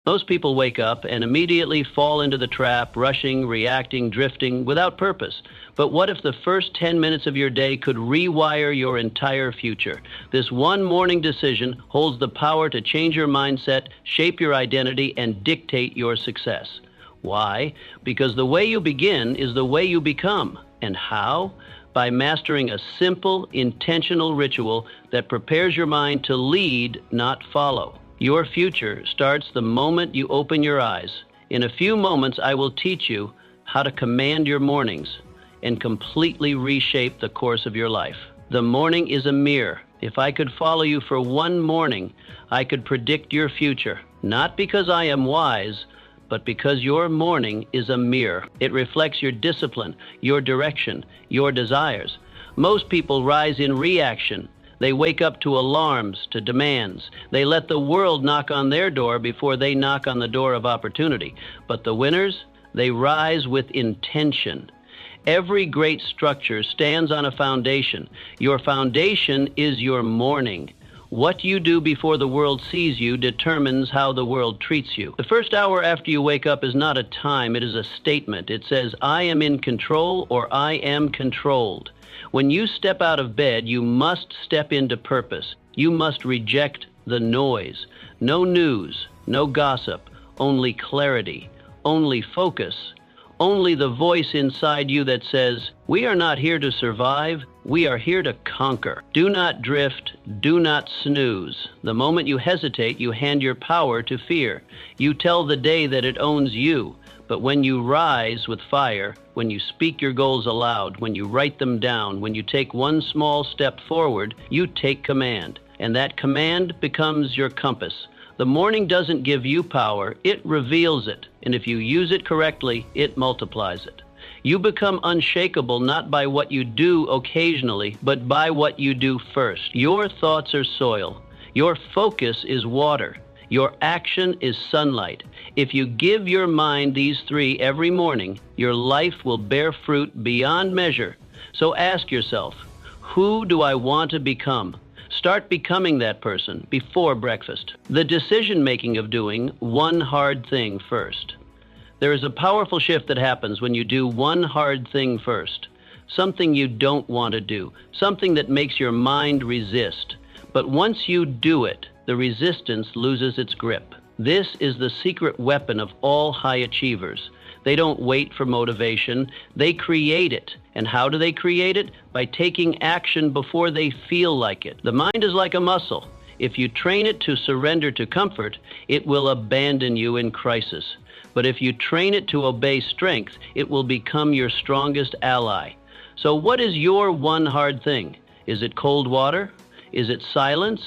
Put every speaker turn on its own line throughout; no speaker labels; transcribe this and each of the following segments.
Most people wake up and immediately fall into the trap, rushing, reacting, drifting, without purpose. But what if the first 10 minutes of your day could rewire your entire future? This one morning decision holds the power to change your mindset, shape your identity, and dictate your success. Why? Because the way you begin is the way you become. And how? By mastering a simple, intentional ritual that prepares your mind to lead, not follow. Your future starts the moment you open your eyes. In a few moments, I will teach you how to command your mornings and completely reshape the course of your life. The morning is a mirror. If I could follow you for one morning, I could predict your future, not because I am wise, but because your morning is a mirror. It reflects your discipline, your direction, your desires. Most people rise in reaction. They wake up to alarms, to demands. They let the world knock on their door before they knock on the door of opportunity. But the winners, they rise with intention. Every great structure stands on a foundation. Your foundation is your morning. What you do before the world sees you determines how the world treats you. The first hour after you wake up is not a time, it is a statement. It says, I am in control or I am controlled. When you step out of bed, you must step into purpose. You must reject the noise. No news, no gossip, only clarity, only focus, only the voice inside you that says, we are not here to survive, we are here to conquer. Do not drift, do not snooze. The moment you hesitate, you hand your power to fear. You tell the day that it owns you. But when you rise with fire, when you speak your goals aloud, when you write them down, when you take one small step forward, you take command. And that command becomes your compass. The morning doesn't give you power, it reveals it. And if you use it correctly, it multiplies it. You become unshakable not by what you do occasionally, but by what you do first. Your thoughts are soil. Your focus is water. Your action is sunlight. If you give your mind these three every morning, your life will bear fruit beyond measure. So ask yourself, who do I want to become? Start becoming that person before breakfast. The decision-making of doing one hard thing first. There is a powerful shift that happens when you do one hard thing first. Something you don't want to do, something that makes your mind resist. But once you do it, the resistance loses its grip. This is the secret weapon of all high achievers. They don't wait for motivation, they create it. And how do they create it? By taking action before they feel like it. The mind is like a muscle. If you train it to surrender to comfort, it will abandon you in crisis. But if you train it to obey strength, it will become your strongest ally. So what is your one hard thing? Is it cold water? Is it silence?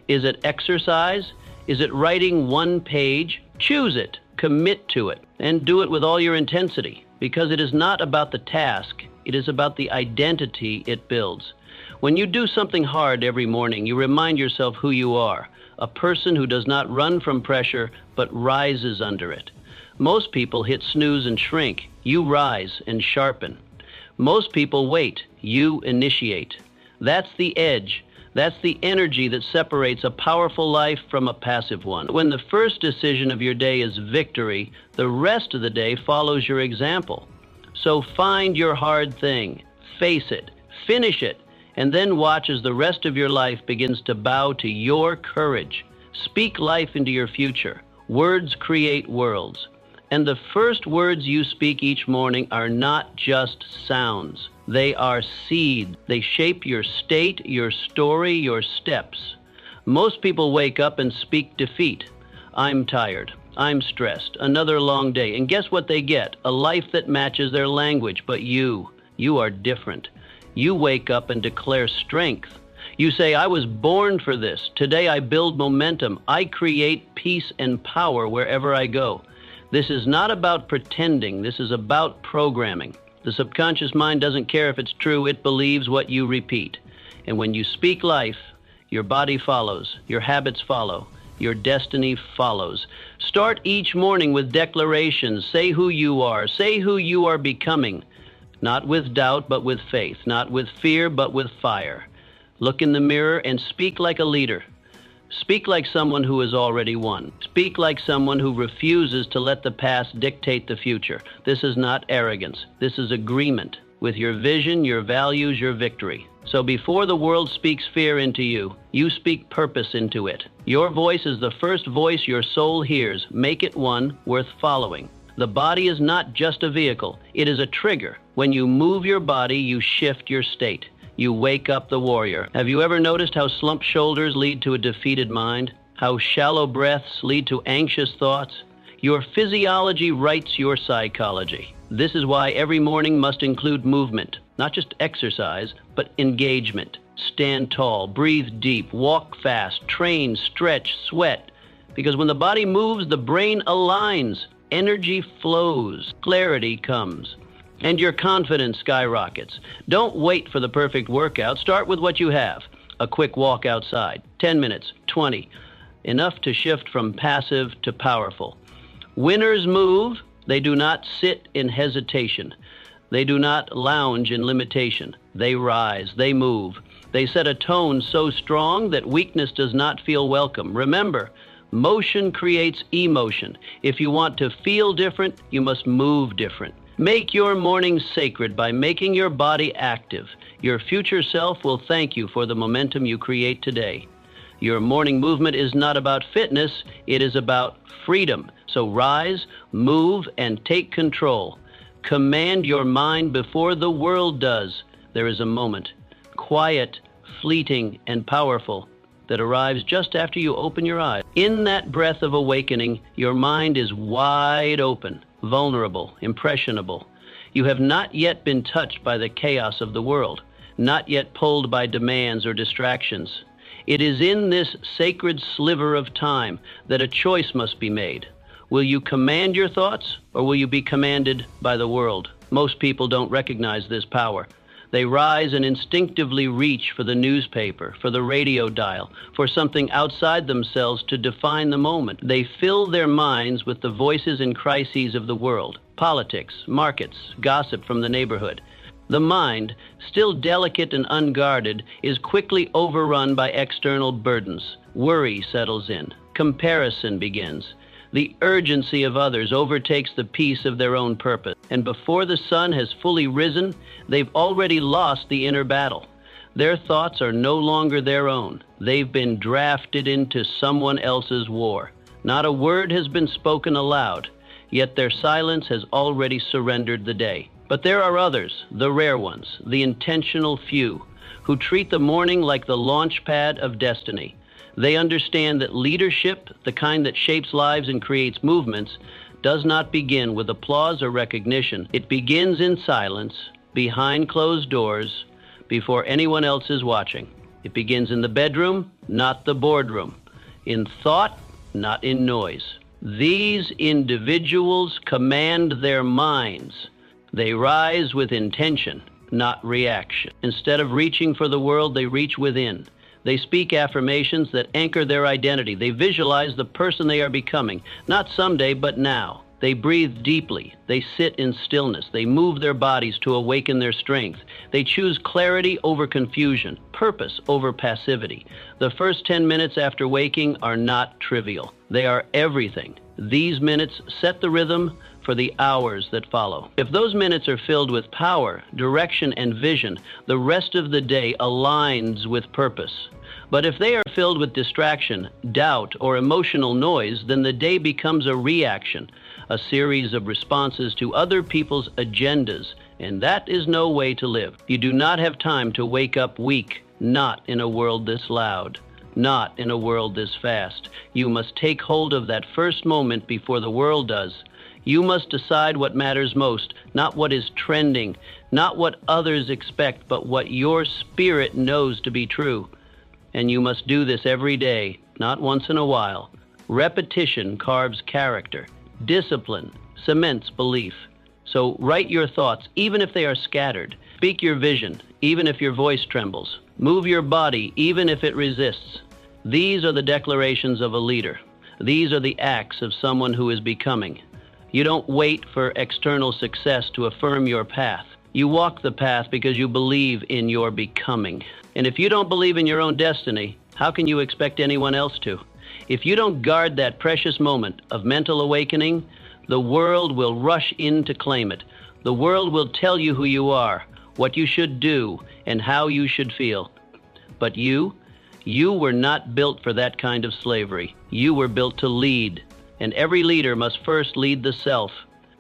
Is it exercise? Is it writing one page? Choose it, commit to it, and do it with all your intensity, because it is not about the task, it is about the identity it builds. When you do something hard every morning, you remind yourself who you are, a person who does not run from pressure, but rises under it. Most people hit snooze and shrink. You rise and sharpen. Most people wait. You initiate. That's the edge. That's the energy that separates a powerful life from a passive one. When the first decision of your day is victory, the rest of the day follows your example. So find your hard thing, face it, finish it, and then watch as the rest of your life begins to bow to your courage. Speak life into your future. Words create worlds. And the first words you speak each morning are not just sounds. They are seeds. They shape your state, your story, your steps. Most people wake up and speak defeat. I'm tired. I'm stressed. Another long day. And guess what they get? A life that matches their language. But you are different. You wake up and declare strength. You say, I was born for this. Today I build momentum. I create peace and power wherever I go. This is not about pretending. This is about programming. The subconscious mind doesn't care if it's true. It believes what you repeat. And when you speak life, your body follows, your habits follow, your destiny follows. Start each morning with declarations. Say who you are. Say who you are becoming. Not with doubt, but with faith. Not with fear, but with fire. Look in the mirror and speak like a leader. Speak like someone who has already won. Speak like someone who refuses to let the past dictate the future. This is not arrogance. This is agreement with your vision, your values, your victory. So before the world speaks fear into you, you speak purpose into it. Your voice is the first voice your soul hears. Make it one worth following. The body is not just a vehicle. It is a trigger. When you move your body, you shift your state. You wake up the warrior. Have you ever noticed how slumped shoulders lead to a defeated mind? How shallow breaths lead to anxious thoughts? Your physiology writes your psychology. This is why every morning must include movement, not just exercise, but engagement. Stand tall, breathe deep, walk fast, train, stretch, sweat. Because when the body moves, the brain aligns, energy flows, clarity comes, and your confidence skyrockets. Don't wait for the perfect workout. Start with what you have. A quick walk outside, 10 minutes, 20, enough to shift from passive to powerful. Winners move. They do not sit in hesitation. They do not lounge in limitation. They rise. They move. They set a tone so strong that weakness does not feel welcome. Remember, motion creates emotion. If you want to feel different, you must move different. Make your morning sacred by making your body active. Your future self will thank you for the momentum you create today. Your morning movement is not about fitness, it is about freedom. So rise, move, and take control. Command your mind before the world does. There is a moment, quiet, fleeting, and powerful, that arrives just after you open your eyes. In that breath of awakening, your mind is wide open, vulnerable, impressionable. You have not yet been touched by the chaos of the world, not yet pulled by demands or distractions. It is in this sacred sliver of time that a choice must be made. Will you command your thoughts, or will you be commanded by the world? Most people don't recognize this power. They rise and instinctively reach for the newspaper, for the radio dial, for something outside themselves to define the moment. They fill their minds with the voices and crises of the world, politics, markets, gossip from the neighborhood. The mind, still delicate and unguarded, is quickly overrun by external burdens. Worry settles in. Comparison begins. The urgency of others overtakes the peace of their own purpose. And before the sun has fully risen, they've already lost the inner battle. Their thoughts are no longer their own. They've been drafted into someone else's war. Not a word has been spoken aloud, yet their silence has already surrendered the day. But there are others, the rare ones, the intentional few, who treat the morning like the launch pad of destiny. They understand that leadership, the kind that shapes lives and creates movements, does not begin with applause or recognition. It begins in silence, behind closed doors, before anyone else is watching. It begins in the bedroom, not the boardroom. In thought, not in noise. These individuals command their minds. They rise with intention, not reaction. Instead of reaching for the world, they reach within. They speak affirmations that anchor their identity. They visualize the person they are becoming, not someday, but now. They breathe deeply. They sit in stillness. They move their bodies to awaken their strength. They choose clarity over confusion, purpose over passivity. The first 10 minutes after waking are not trivial. They are everything. These minutes set the rhythm for the hours that follow. If those minutes are filled with power, direction, and vision, the rest of the day aligns with purpose. But if they are filled with distraction, doubt, or emotional noise, then the day becomes a reaction, a series of responses to other people's agendas, and that is no way to live. You do not have time to wake up weak, not in a world this loud, not in a world this fast. You must take hold of that first moment before the world does. You must decide what matters most, not what is trending, not what others expect, but what your spirit knows to be true. And you must do this every day, not once in a while. Repetition carves character. Discipline cements belief. So write your thoughts, even if they are scattered. Speak your vision, even if your voice trembles. Move your body, even if it resists. These are the declarations of a leader. These are the acts of someone who is becoming. You don't wait for external success to affirm your path. You walk the path because you believe in your becoming. And if you don't believe in your own destiny, How can you expect anyone else to? If you don't guard that precious moment of mental awakening, the world will rush in to claim it. The world will tell you who you are, what you should do, and how you should feel. But you were not built for that kind of slavery. You were built to lead, and every leader must first lead the self.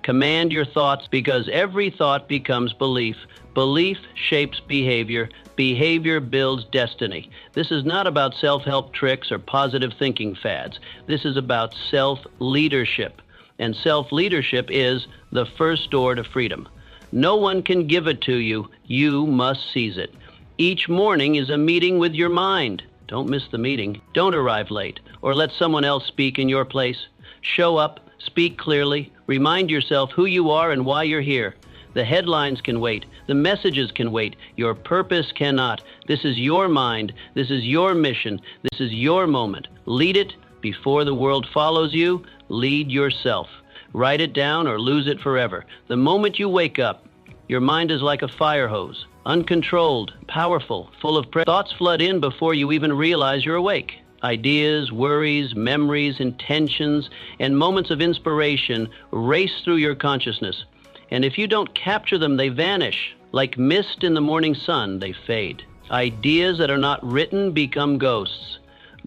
Command your thoughts, because every thought becomes belief. Belief shapes behavior. Behavior builds destiny. This is not about self-help tricks or positive thinking fads. This is about self-leadership. And self-leadership is the first door to freedom. No one can give it to you. You must seize it. Each morning is a meeting with your mind. Don't miss the meeting. Don't arrive late or let someone else speak in your place. Show up, speak clearly, remind yourself who you are and why you're here. The headlines can wait. The messages can wait. Your purpose cannot. This is your mind. This is your mission. This is your moment. Lead it before the world follows you. Lead yourself. Write it down or lose it forever. The moment you wake up, your mind is like a fire hose, uncontrolled, powerful, full of thoughts flood in before you even realize you're awake. Ideas, worries, memories, intentions, and moments of inspiration race through your consciousness. And if you don't capture them, they vanish. Like mist in the morning sun, they fade. Ideas that are not written become ghosts.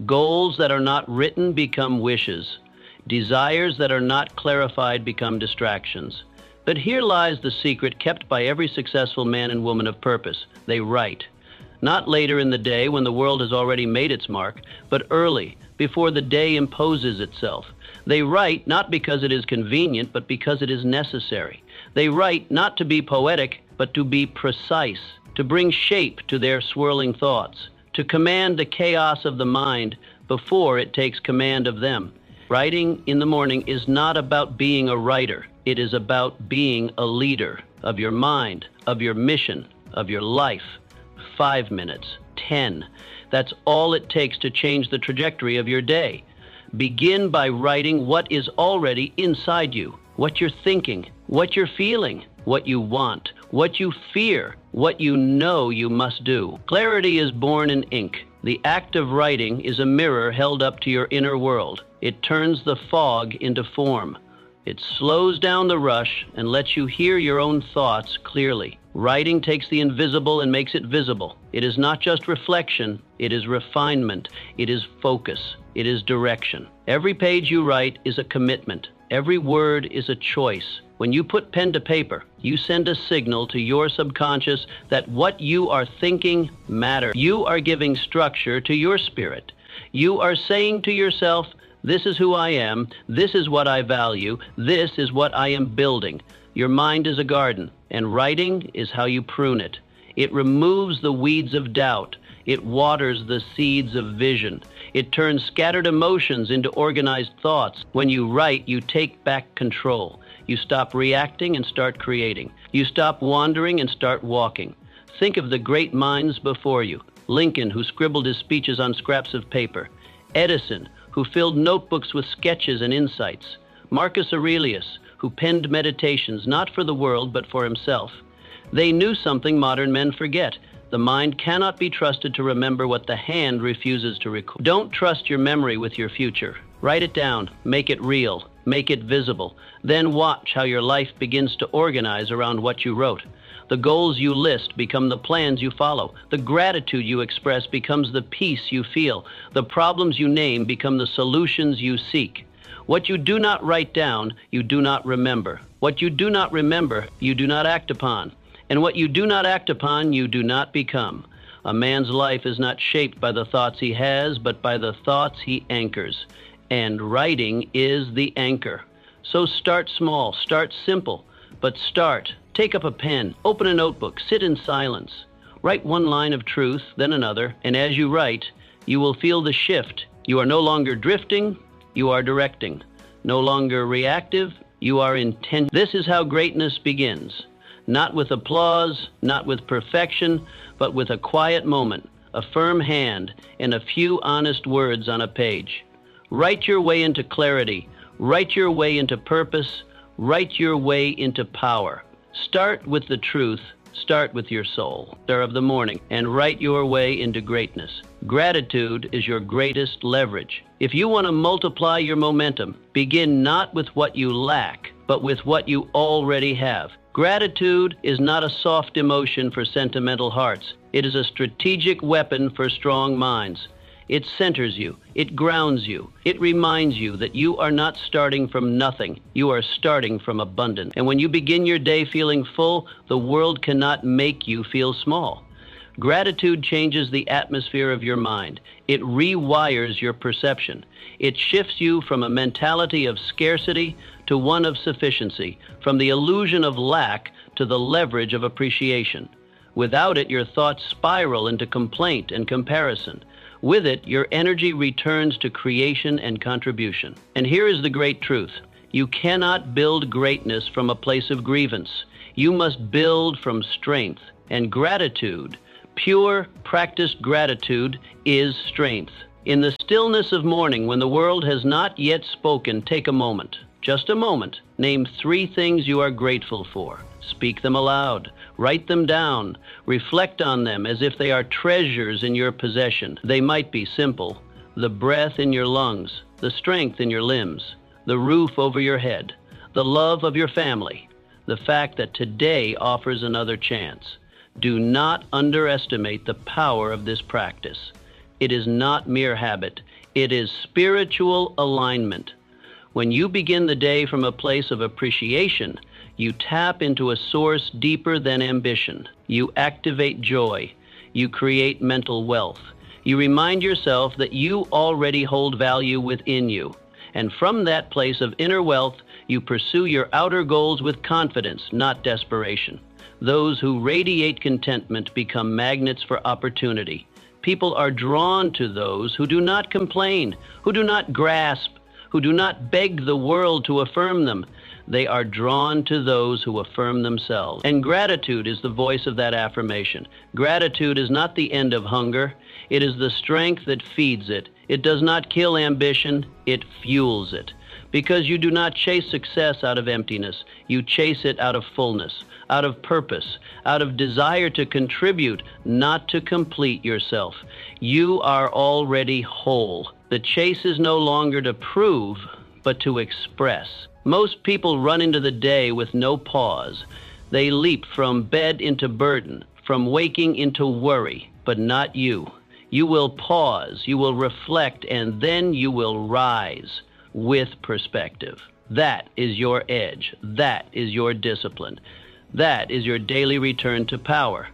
Goals that are not written become wishes. Desires that are not clarified become distractions. But here lies the secret kept by every successful man and woman of purpose. They write. Not later in the day when the world has already made its mark, but early, before the day imposes itself. They write not because it is convenient, but because it is necessary. They write not to be poetic, but to be precise, to bring shape to their swirling thoughts, to command the chaos of the mind before it takes command of them. Writing in the morning is not about being a writer. It is about being a leader of your mind, of your mission, of your life. 5 minutes, 10. That's all it takes to change the trajectory of your day. Begin by writing what is already inside you, what you're thinking, what you're feeling, what you want, what you fear, what you know you must do. Clarity is born in ink. The act of writing is a mirror held up to your inner world. It turns the fog into form. It slows down the rush and lets you hear your own thoughts clearly. Writing takes the invisible and makes it visible. It is not just reflection, it is refinement, it is focus, it is direction. Every page you write is a commitment. Every word is a choice. When you put pen to paper, you send a signal to your subconscious that what you are thinking matters. You are giving structure to your spirit. You are saying to yourself, this is who I am, this is what I value, this is what I am building. Your mind is a garden, and writing is how you prune it. It removes the weeds of doubt. It waters the seeds of vision. It turns scattered emotions into organized thoughts. When you write, you take back control. You stop reacting and start creating. You stop wandering and start walking. Think of the great minds before you. Lincoln, who scribbled his speeches on scraps of paper. Edison, who filled notebooks with sketches and insights. Marcus Aurelius, who penned meditations not for the world but for himself. They knew something modern men forget. The mind cannot be trusted to remember what the hand refuses to record. Don't trust your memory with your future. Write it down, make it real, make it visible. Then watch how your life begins to organize around what you wrote. The goals you list become the plans you follow. The gratitude you express becomes the peace you feel. The problems you name become the solutions you seek. What you do not write down, you do not remember. What you do not remember, you do not act upon. And what you do not act upon, you do not become. A man's life is not shaped by the thoughts he has, but by the thoughts he anchors. And writing is the anchor. So start small, start simple, but start. Take up a pen, open a notebook, sit in silence. Write one line of truth, then another, and as you write, you will feel the shift. You are no longer drifting, you are directing. No longer reactive, you are intent. This is how greatness begins. Not with applause, not with perfection, but with a quiet moment, a firm hand, and a few honest words on a page. Write your way into clarity. Write your way into purpose. Write your way into power. Start with the truth, Start with your soul, star of the morning, and write your way into greatness. Gratitude is your greatest leverage. If you want to multiply your momentum, begin not with what you lack, but with what you already have. Gratitude is not a soft emotion for sentimental hearts. It is a strategic weapon for strong minds. It centers you. It grounds you. It reminds you that you are not starting from nothing. You are starting from abundance. And when you begin your day feeling full, the world cannot make you feel small. Gratitude changes the atmosphere of your mind. It rewires your perception. It shifts you from a mentality of scarcity to one of sufficiency, from the illusion of lack to the leverage of appreciation. Without it, your thoughts spiral into complaint and comparison. With it, your energy returns to creation and contribution. And here is the great truth. You cannot build greatness from a place of grievance. You must build from strength. And gratitude, pure, practiced gratitude, is strength. In the stillness of morning, when the world has not yet spoken, take a moment. Just a moment. Name 3 things you are grateful for. Speak them aloud. Write them down. Reflect on them as if they are treasures in your possession. They might be simple. The breath in your lungs, the strength in your limbs, the roof over your head, the love of your family, the fact that today offers another chance. Do not underestimate the power of this practice. It is not mere habit. It is spiritual alignment. When you begin the day from a place of appreciation, you tap into a source deeper than ambition. You activate joy. You create mental wealth. You remind yourself that you already hold value within you. And from that place of inner wealth, you pursue your outer goals with confidence, not desperation. Those who radiate contentment become magnets for opportunity. People are drawn to those who do not complain, who do not grasp, who do not beg the world to affirm them. They are drawn to those who affirm themselves. And gratitude is the voice of that affirmation. Gratitude is not the end of hunger. It is the strength that feeds it. It does not kill ambition. It fuels it. Because you do not chase success out of emptiness. You chase it out of fullness, out of purpose, out of desire to contribute, not to complete yourself. You are already whole. The chase is no longer to prove, but to express. Most people run into the day with no pause. They leap from bed into burden, from waking into worry, but not you. You will pause, you will reflect, and then you will rise with perspective. That is your edge. That is your discipline. That is your daily return to power.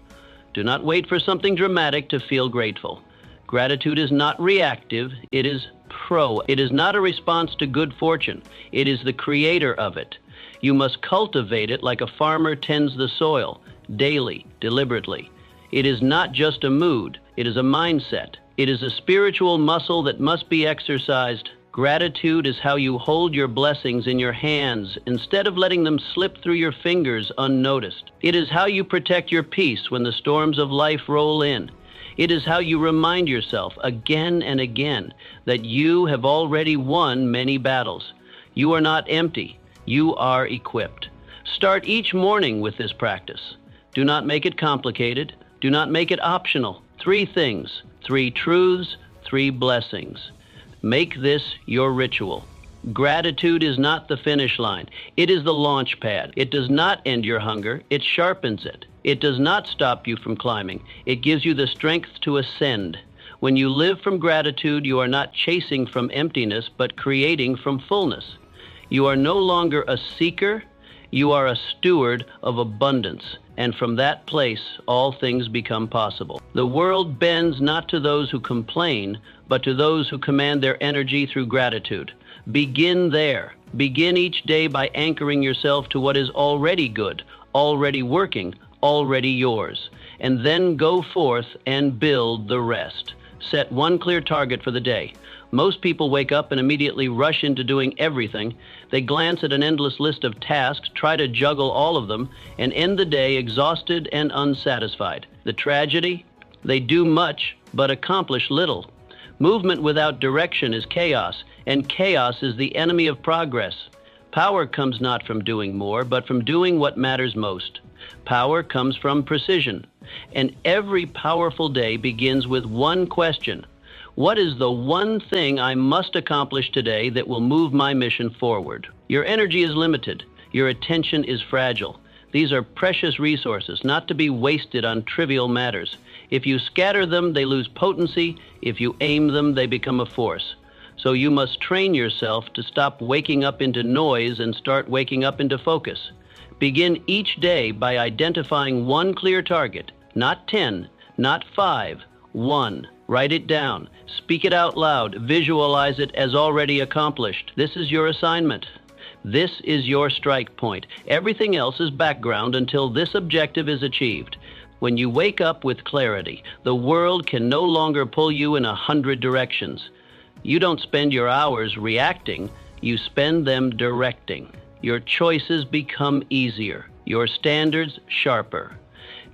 Do not wait for something dramatic to feel grateful. Gratitude is not reactive, it is pro. It is not a response to good fortune. It is the creator of it. You must cultivate it like a farmer tends the soil, daily, deliberately. It is not just a mood, it is a mindset. It is a spiritual muscle that must be exercised. Gratitude is how you hold your blessings in your hands instead of letting them slip through your fingers unnoticed. It is how you protect your peace when the storms of life roll in. It is how you remind yourself again and again that you have already won many battles. You are not empty. You are equipped. Start each morning with this practice. Do not make it complicated. Do not make it optional. 3 things, 3 truths, 3 blessings. Make this your ritual. Gratitude is not the finish line. It is the launch pad. It does not end your hunger. It sharpens it. It does not stop you from climbing. It gives you the strength to ascend. When you live from gratitude, you are not chasing from emptiness, but creating from fullness. You are no longer a seeker. You are a steward of abundance. And from that place, all things become possible. The world bends not to those who complain, but to those who command their energy through gratitude. Begin there. Begin each day by anchoring yourself to what is already good, already working, already yours. And then go forth and build the rest. Set one clear target for the day. Most people wake up and immediately rush into doing everything. They glance at an endless list of tasks, try to juggle all of them, and end the day exhausted and unsatisfied. The tragedy? They do much, but accomplish little. Movement without direction is chaos, and chaos is the enemy of progress. Power comes not from doing more, but from doing what matters most. Power comes from precision. And every powerful day begins with one question. What is the one thing I must accomplish today that will move my mission forward? Your energy is limited. Your attention is fragile. These are precious resources, not to be wasted on trivial matters. If you scatter them, they lose potency. If you aim them, they become a force. So you must train yourself to stop waking up into noise and start waking up into focus. Begin each day by identifying one clear target, not 10, not 5, 1. Write it down. Speak it out loud. Visualize it as already accomplished. This is your assignment. This is your strike point. Everything else is background until this objective is achieved. When you wake up with clarity, the world can no longer pull you in 100 directions. You don't spend your hours reacting, you spend them directing. Your choices become easier, your standards sharper.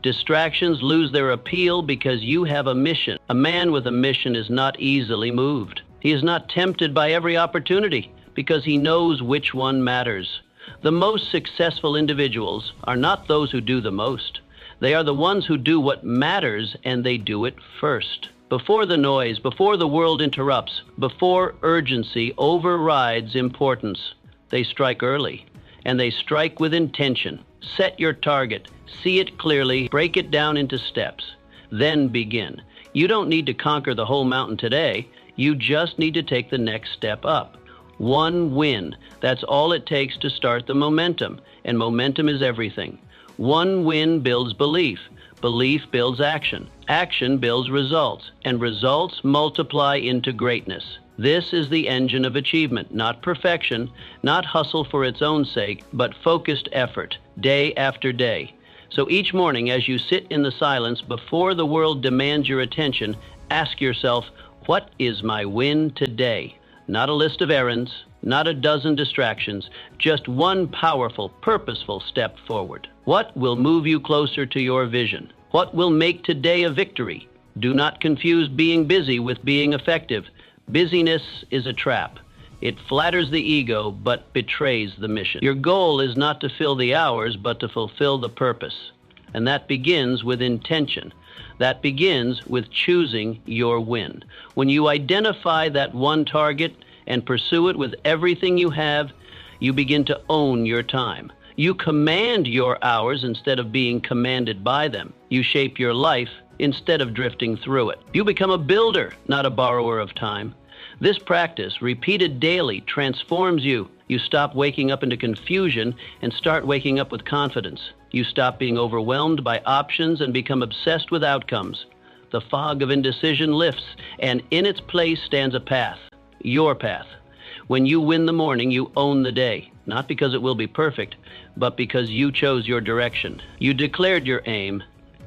Distractions lose their appeal because you have a mission. A man with a mission is not easily moved. He is not tempted by every opportunity because he knows which one matters. The most successful individuals are not those who do the most. They are the ones who do what matters, and they do it first. Before the noise, before the world interrupts, before urgency overrides importance, they strike early, and they strike with intention. Set your target, see it clearly, break it down into steps, then begin. You don't need to conquer the whole mountain today. You just need to take the next step up. One win. That's all it takes to start the momentum, and momentum is everything. One win builds belief. Belief builds action. Action builds results, and results multiply into greatness. This is the engine of achievement, not perfection, not hustle for its own sake, but focused effort, day after day. So each morning as you sit in the silence before the world demands your attention, ask yourself, what is my win today? Not a list of errands, not a dozen distractions, just one powerful, purposeful step forward. What will move you closer to your vision? What will make today a victory? Do not confuse being busy with being effective. Busyness is a trap. It flatters the ego, but betrays the mission. Your goal is not to fill the hours, but to fulfill the purpose. And that begins with intention. That begins with choosing your win. When you identify that one target and pursue it with everything you have, you begin to own your time. You command your hours instead of being commanded by them. You shape your life instead of drifting through it. You become a builder, not a borrower of time. This practice, repeated daily, transforms you. You stop waking up into confusion and start waking up with confidence. You stop being overwhelmed by options and become obsessed with outcomes. The fog of indecision lifts, and in its place stands a path, your path. When you win the morning, you own the day, not because it will be perfect, but because you chose your direction. You declared your aim,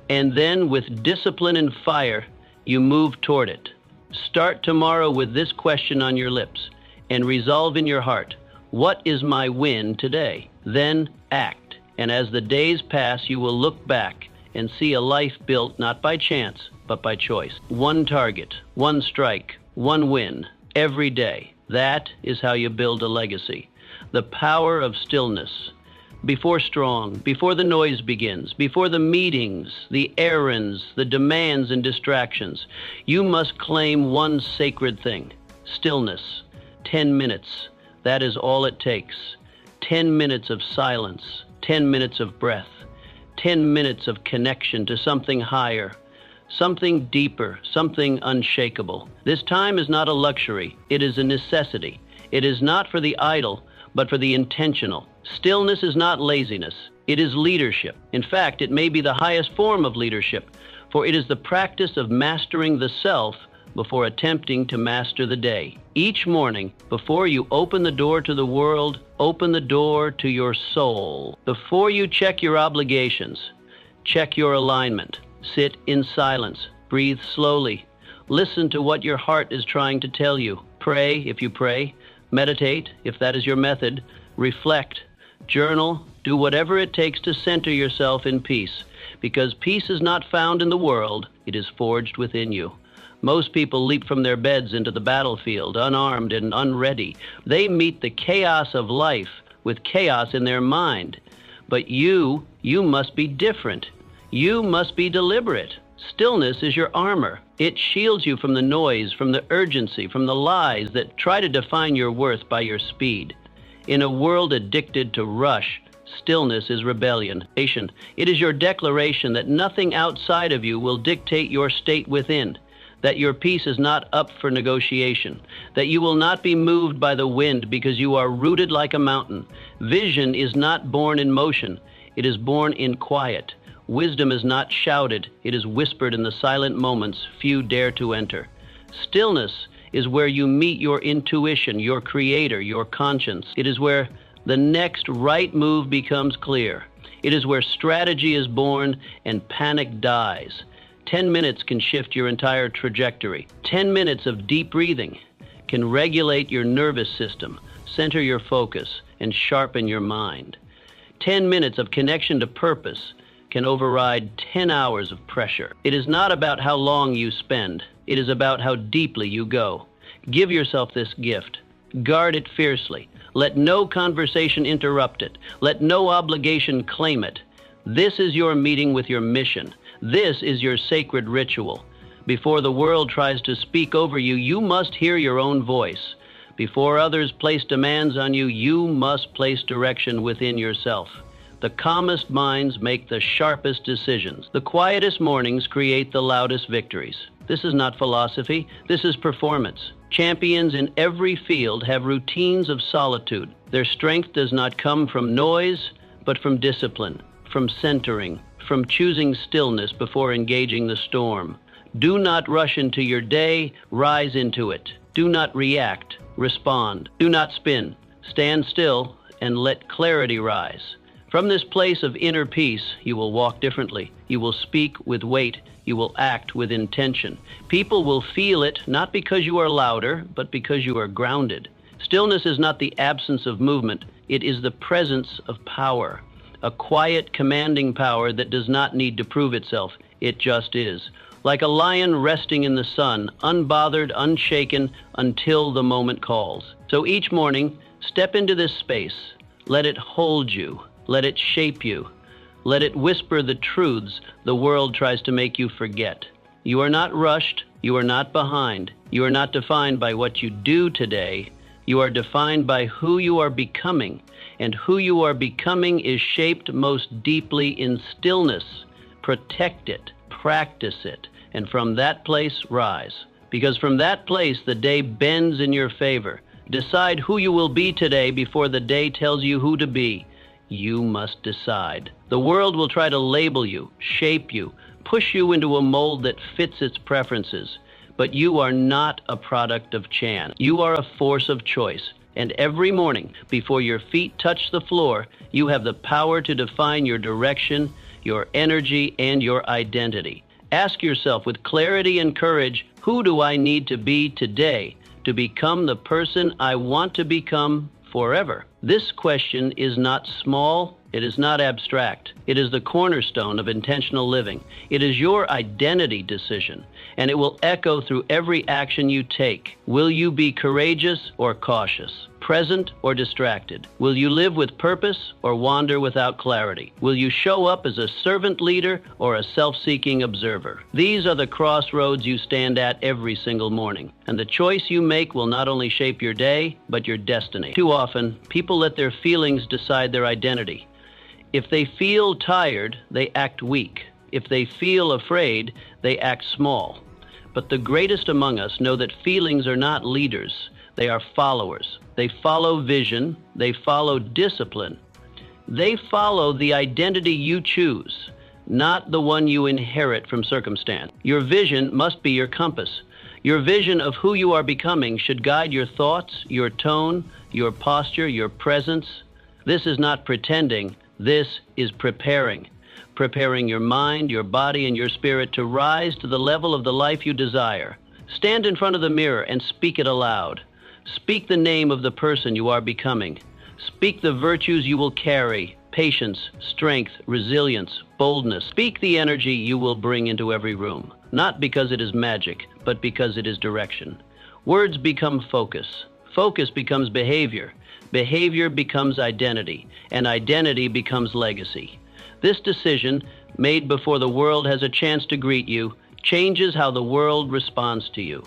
and then with discipline and fire, you move toward it. Start tomorrow with this question on your lips and resolve in your heart, what is my win today? Then act, and as the days pass, you will look back and see a life built not by chance, but by choice. One target, one strike, one win, every day. That is how you build a legacy. The power of stillness. Before the noise begins, before the meetings, the errands, the demands and distractions, you must claim one sacred thing, stillness. 10 minutes, that is all it takes. 10 minutes of silence, 10 minutes of breath, 10 minutes of connection to something higher, something deeper, something unshakable. This time is not a luxury, it is a necessity. It is not for the idle, but for the intentional. Stillness is not laziness, it is leadership. In fact, it may be the highest form of leadership, for it is the practice of mastering the self before attempting to master the day. Each morning, before you open the door to the world, open the door to your soul. Before you check your obligations, check your alignment. Sit in silence, breathe slowly. Listen to what your heart is trying to tell you. Pray if you pray, meditate if that is your method, reflect, journal, do whatever it takes to center yourself in peace, because peace is not found in the world, it is forged within you. Most people leap from their beds into the battlefield, unarmed and unready. They meet the chaos of life with chaos in their mind. But you must be different. You must be deliberate. Stillness is your armor. It shields you from the noise, from the urgency, from the lies that try to define your worth by your speed. In a world addicted to rush, stillness is rebellion. It is your declaration that nothing outside of you will dictate your state within, that your peace is not up for negotiation, that you will not be moved by the wind because you are rooted like a mountain. Vision is not born in motion, it is born in quiet. Wisdom is not shouted, it is whispered in the silent moments few dare to enter. Stillness is where you meet your intuition, your creator, your conscience. It is where the next right move becomes clear. It is where strategy is born and panic dies. 10 minutes can shift your entire trajectory. 10 minutes of deep breathing can regulate your nervous system, center your focus, and sharpen your mind. 10 minutes of connection to purpose can override 10 hours of pressure. It is not about how long you spend. It is about how deeply you go. Give yourself this gift. Guard it fiercely. Let no conversation interrupt it. Let no obligation claim it. This is your meeting with your mission. This is your sacred ritual. Before the world tries to speak over you, you must hear your own voice. Before others place demands on you, you must place direction within yourself. The calmest minds make the sharpest decisions. The quietest mornings create the loudest victories. This is not philosophy, this is performance. Champions in every field have routines of solitude. Their strength does not come from noise, but from discipline, from centering, from choosing stillness before engaging the storm. Do not rush into your day, rise into it. Do not react, respond. Do not spin. Stand still and let clarity rise. From this place of inner peace, you will walk differently. You will speak with weight. You will act with intention. People will feel it, not because you are louder, but because you are grounded. Stillness is not the absence of movement. It is the presence of power. A quiet, commanding power that does not need to prove itself. It just is. Like a lion resting in the sun, unbothered, unshaken, until the moment calls. So each morning, step into this space. Let it hold you. Let it shape you. Let it whisper the truths the world tries to make you forget. You are not rushed. You are not behind. You are not defined by what you do today. You are defined by who you are becoming. And who you are becoming is shaped most deeply in stillness. Protect it. Practice it. And from that place, rise. Because from that place, the day bends in your favor. Decide who you will be today before the day tells you who to be. You must decide. The world will try to label you, shape you, push you into a mold that fits its preferences. But you are not a product of chance. You are a force of choice. And every morning, before your feet touch the floor, you have the power to define your direction, your energy, and your identity. Ask yourself with clarity and courage, who do I need to be today to become the person I want to become forever? This question is not small, it is not abstract. It is the cornerstone of intentional living. It is your identity decision, and it will echo through every action you take. Will you be courageous or cautious? Present or distracted? Will you live with purpose or wander without clarity? Will you show up as a servant leader or a self-seeking observer? These are the crossroads you stand at every single morning, and the choice you make will not only shape your day, but your destiny. Too often, people let their feelings decide their identity. If they feel tired, they act weak. If they feel afraid, they act small. But the greatest among us know that feelings are not leaders. They are followers. They follow vision. They follow discipline. They follow the identity you choose, not the one you inherit from circumstance. Your vision must be your compass. Your vision of who you are becoming should guide your thoughts, your tone, your posture, your presence. This is not pretending. This is preparing. Preparing your mind, your body, and your spirit to rise to the level of the life you desire. Stand in front of the mirror and speak it aloud. Speak the name of the person you are becoming. Speak the virtues you will carry: patience, strength, resilience, boldness. Speak the energy you will bring into every room, not because it is magic, but because it is direction. Words become focus. Focus becomes behavior. behavior becomes identity, and identity becomes legacy. This decision, made before the world has a chance to greet you, changes how the world responds to you.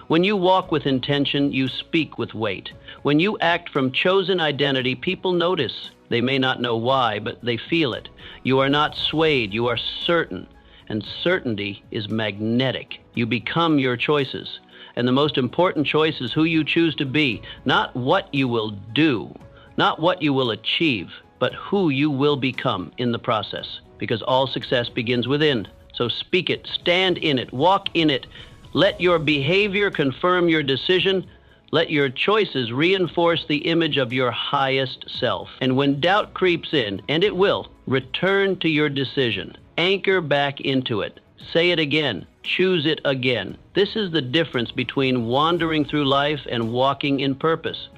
When you walk with intention, you speak with weight. When you act from chosen identity, people notice. They may not know why, but they feel it. You are not swayed, you are certain. And certainty is magnetic. You become your choices. And the most important choice is who you choose to be, not what you will do, not what you will achieve, but who you will become in the process. Because all success begins within. So speak it, stand in it, walk in it. Let your behavior confirm your decision. Let your choices reinforce the image of your highest self. And when doubt creeps in, and it will, return to your decision. Anchor back into it. Say it again. Choose it again. This is the difference between wandering through life and walking in purpose.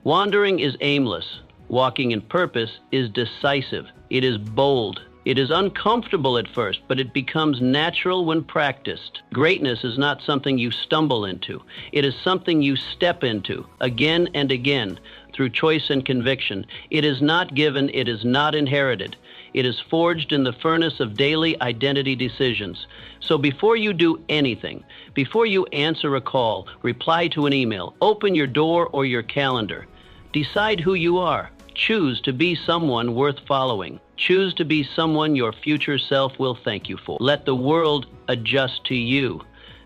Wandering is aimless. Walking in purpose is decisive. It is bold. It is uncomfortable at first, but it becomes natural when practiced. Greatness is not something you stumble into. It is something you step into again and again through choice and conviction. It is not given. It is not inherited. It is forged in the furnace of daily identity decisions. So before you do anything, before you answer a call, reply to an email, open your door or your calendar, decide who you are. Choose to be someone worth following. Choose to be someone your future self will thank you for. Let the world adjust to you,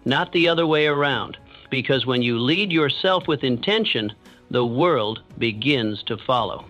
not the other way around. Because when you lead yourself with intention, the world begins to follow.